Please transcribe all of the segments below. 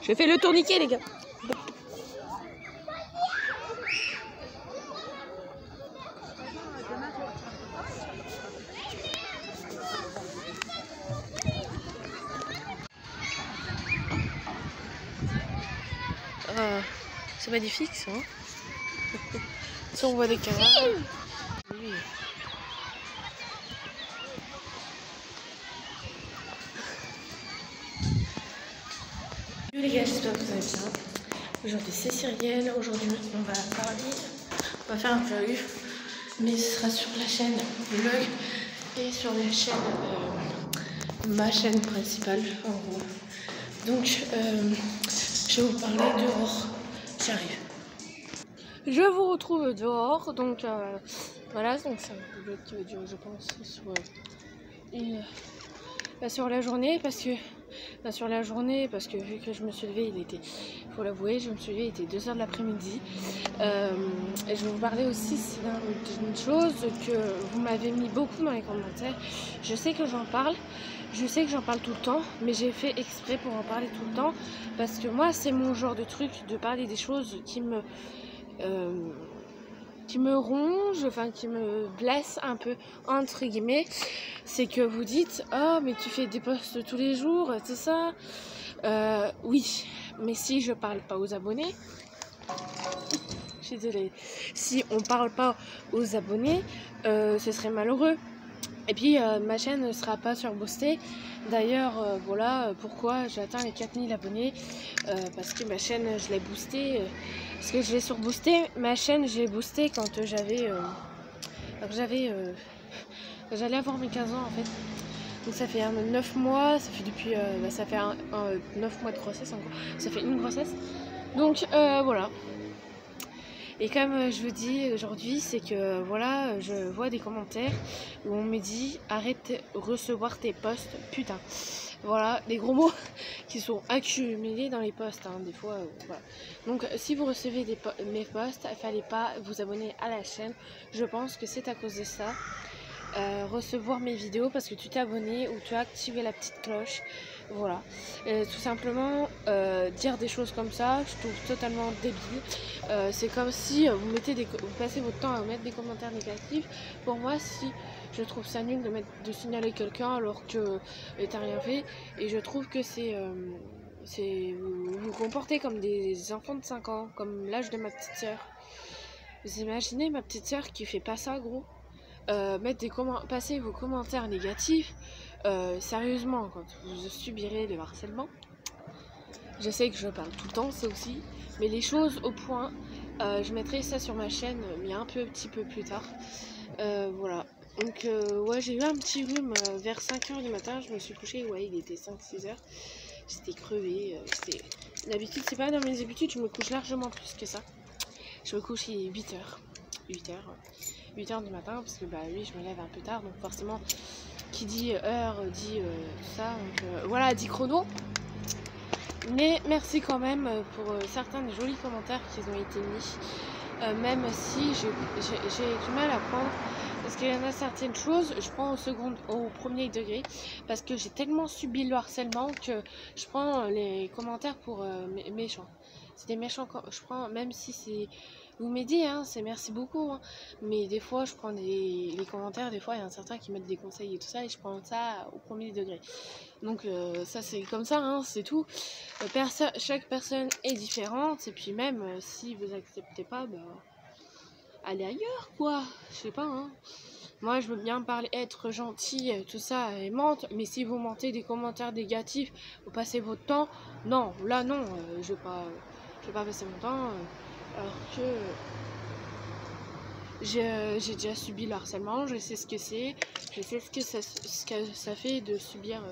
Je fais le tourniquet, les gars. C'est magnifique ça. Si on voit des canards. Oui. Salut les gars, j'espère que vous allez bien. Aujourd'hui c'est Cyrielle. Aujourd'hui on va parler. On va faire un vlog. Mais ce sera sur la chaîne vlog et sur la chaîne ma chaîne principale en gros. Donc je vais vous parler dehors. J'arrive. Je vous retrouve dehors, donc voilà, donc c'est un vlog qui va durer je pense sur la journée parce que vu que je me suis levée, il faut l'avouer, je me suis levée, il était 2h de l'après-midi. Et je vais vous parler aussi d'une chose que vous m'avez mis beaucoup dans les commentaires. Je sais que j'en parle tout le temps, mais j'ai fait exprès pour en parler tout le temps parce que moi c'est mon genre de truc de parler des choses qui me ronge, enfin qui me blesse un peu entre guillemets. C'est que vous dites oh mais tu fais des posts tous les jours, c'est ça? Oui, mais si je parle pas aux abonnés, je suis désolée, si on parle pas aux abonnés, ce serait malheureux. Et puis ma chaîne ne sera pas surboostée. D'ailleurs voilà pourquoi j'ai atteint les 4000 abonnés, parce que ma chaîne je l'ai boostée, parce que je l'ai surboostée. Ma chaîne j'ai boosté quand j'allais avoir mes 15 ans en fait. Donc ça fait 9 mois, ça fait depuis ça fait 9 mois de grossesse encore. Ça fait une grossesse. Donc voilà. Et comme je vous dis aujourd'hui, c'est que voilà, je vois des commentaires où on me dit arrête de recevoir tes posts, putain. Voilà, des gros mots qui sont accumulés dans les posts, hein, des fois. Voilà. Donc si vous recevez mes posts, il fallait pas vous abonner à la chaîne. Je pense que c'est à cause de ça. Recevoir mes vidéos parce que tu t'es abonné ou tu as activé la petite cloche. Voilà, tout simplement dire des choses comme ça, je trouve totalement débile. C'est comme si vous passez votre temps à mettre des commentaires négatifs. Pour moi, si je trouve ça nul de signaler quelqu'un alors que t'as rien fait, et je trouve que vous vous comportez comme des enfants de 5 ans, comme l'âge de ma petite soeur. Vous imaginez ma petite soeur qui fait pas ça, gros? Passer vos commentaires négatifs, sérieusement, quand vous subirez le harcèlement. Je sais que je parle tout le temps, ça aussi, mais les choses au point, je mettrai ça sur ma chaîne, mais un petit peu plus tard. Voilà, donc ouais, j'ai eu un petit rhume vers 5h du matin, je me suis couchée, ouais, il était 5-6h, j'étais crevée, d'habitude, c'est pas dans mes habitudes, je me couche largement plus que ça. Je me couche il est 8h du matin, parce que bah oui, je me lève un peu tard, donc forcément qui dit heure dit tout ça, donc voilà, dit chrono. Mais merci quand même pour certains des jolis commentaires qui ont été mis, même si j'ai du mal à prendre, parce qu'il y en a certaines choses je prends au premier degré, parce que j'ai tellement subi le harcèlement que je prends les commentaires pour méchants. C'est des méchants, je prends, même si c'est vous m'aidez, hein, c'est merci beaucoup, hein. Mais des fois je prends les commentaires, des fois il y en a certains qui mettent des conseils et tout ça, et je prends ça au premier degré. Donc ça c'est comme ça, hein, c'est tout. Chaque personne est différente, et puis même si vous acceptez pas, bah, allez ailleurs quoi, je sais pas, hein. Moi je veux bien parler, être gentil, tout ça, et mente, mais si vous mentez des commentaires négatifs, vous passez votre temps, non, là non, je vais pas passer mon temps, alors que j'ai déjà subi le harcèlement, je sais ce que c'est, je sais ce que ça fait de subir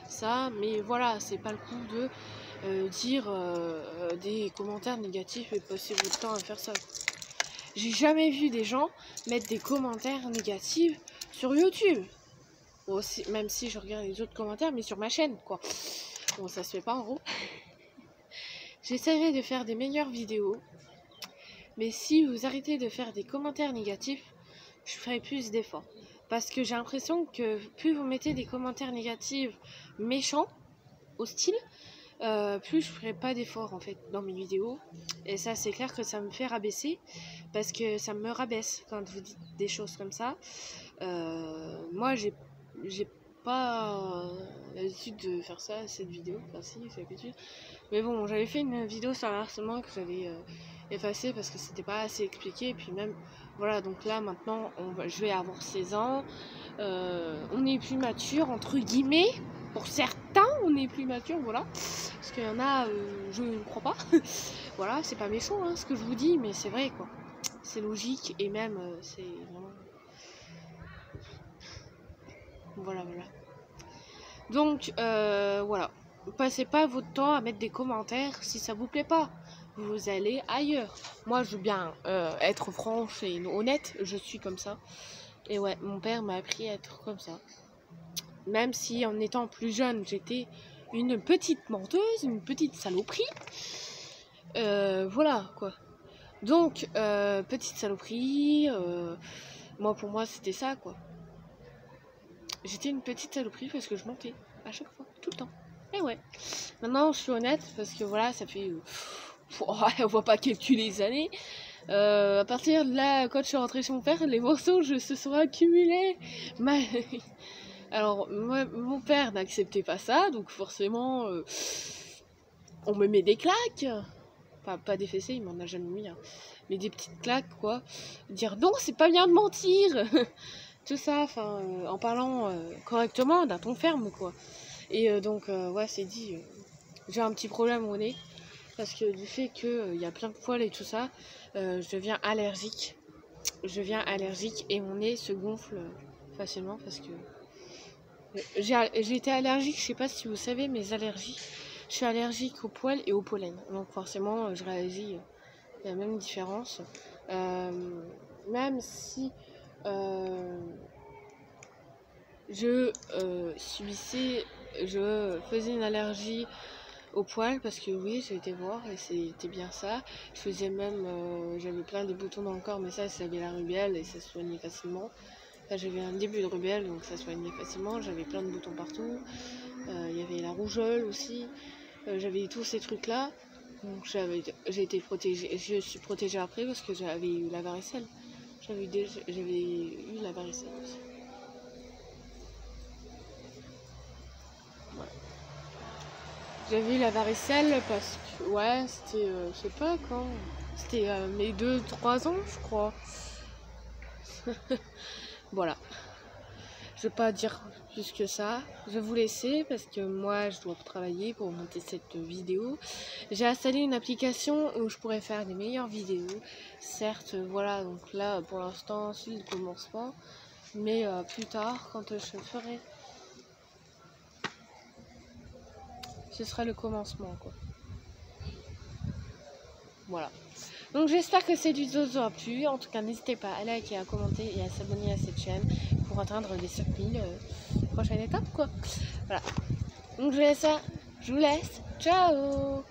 ça, mais voilà, c'est pas le coup de dire des commentaires négatifs et passer votre temps à faire ça. J'ai jamais vu des gens mettre des commentaires négatifs sur YouTube. Bon, même si je regarde les autres commentaires, mais sur ma chaîne, quoi. Bon, ça se fait pas en gros. J'essaierai de faire des meilleures vidéos. Mais si vous arrêtez de faire des commentaires négatifs, je ferai plus d'efforts. Parce que j'ai l'impression que plus vous mettez des commentaires négatifs méchants, hostile, plus je ferai pas d'efforts en fait dans mes vidéos. Et ça c'est clair que ça me fait rabaisser, parce que ça me rabaisse quand vous dites des choses comme ça. Moi j'ai pas l'habitude de faire ça, cette vidéo, enfin si, c'est l'habitude. Mais bon, j'avais fait une vidéo sur le harcèlement que j'avais effacée parce que c'était pas assez expliqué. Et puis même, voilà, donc là maintenant, je vais avoir 16 ans. On est plus mature, entre guillemets. Pour certains, on est plus mature, voilà. Parce qu'il y en a, je ne crois pas. Voilà, c'est pas méchant hein, ce que je vous dis, mais c'est vrai quoi. C'est logique et même, c'est vraiment... Voilà. Donc, voilà. Passez pas votre temps à mettre des commentaires si ça vous plaît pas. Vous allez ailleurs. Moi, je veux bien être franche et honnête. Je suis comme ça. Et ouais, mon père m'a appris à être comme ça. Même si en étant plus jeune, j'étais une petite menteuse, une petite saloperie. Voilà, quoi. Donc, petite saloperie. Moi, pour moi, c'était ça, quoi. J'étais une petite saloperie parce que je mentais à chaque fois, tout le temps. Et ouais. Maintenant, je suis honnête parce que voilà, ça fait... on va pas calculer les années. À partir de là, quand je suis rentrée chez mon père, les morceaux se sont accumulés. Alors, moi, mon père n'acceptait pas ça, donc forcément, on me met des claques. Pas des fessées, il m'en a jamais mis. Hein. Mais des petites claques, quoi. Dire non, c'est pas bien de mentir. Tout ça, enfin, en parlant correctement, d'un ton ferme, quoi. Et donc, ouais, c'est dit, j'ai un petit problème au nez, parce que du fait qu'il y a plein de poils et tout ça, je deviens allergique. Et mon nez se gonfle facilement, parce que j'ai été allergique, je sais pas si vous savez mes allergies. Je suis allergique aux poils et au pollen, donc forcément, je réagis la même différence. Même si... je faisais une allergie aux poils, parce que oui, j'ai été voir et c'était bien ça. Je faisais même, j'avais plein de boutons dans le corps, mais ça c'était la rubéole et ça se soignait facilement. Enfin, j'avais un début de rubéole, donc ça se soignait facilement. J'avais plein de boutons partout. Il y avait la rougeole aussi. J'avais tous ces trucs là. Donc j'ai été protégée. Je suis protégée après parce que j'avais eu la varicelle. J'avais eu la varicelle aussi. Ouais. J'avais eu la varicelle parce que, ouais, c'était, je sais pas quand. C'était mes 2-3 ans, je crois. Voilà. Je vais pas dire plus que ça. Je vais vous laisser parce que moi, je dois travailler pour monter cette vidéo. J'ai installé une application où je pourrais faire des meilleures vidéos. Certes, voilà, donc là, pour l'instant, c'est le commencement. Mais plus tard, quand je ferai... Ce sera le commencement, quoi. Voilà. Donc j'espère que cette vidéo vous aura plu. En tout cas, n'hésitez pas à liker, à commenter et à s'abonner à cette chaîne pour atteindre les 5000 prochaine étape, quoi. Voilà. Donc je vous laisse. Ciao.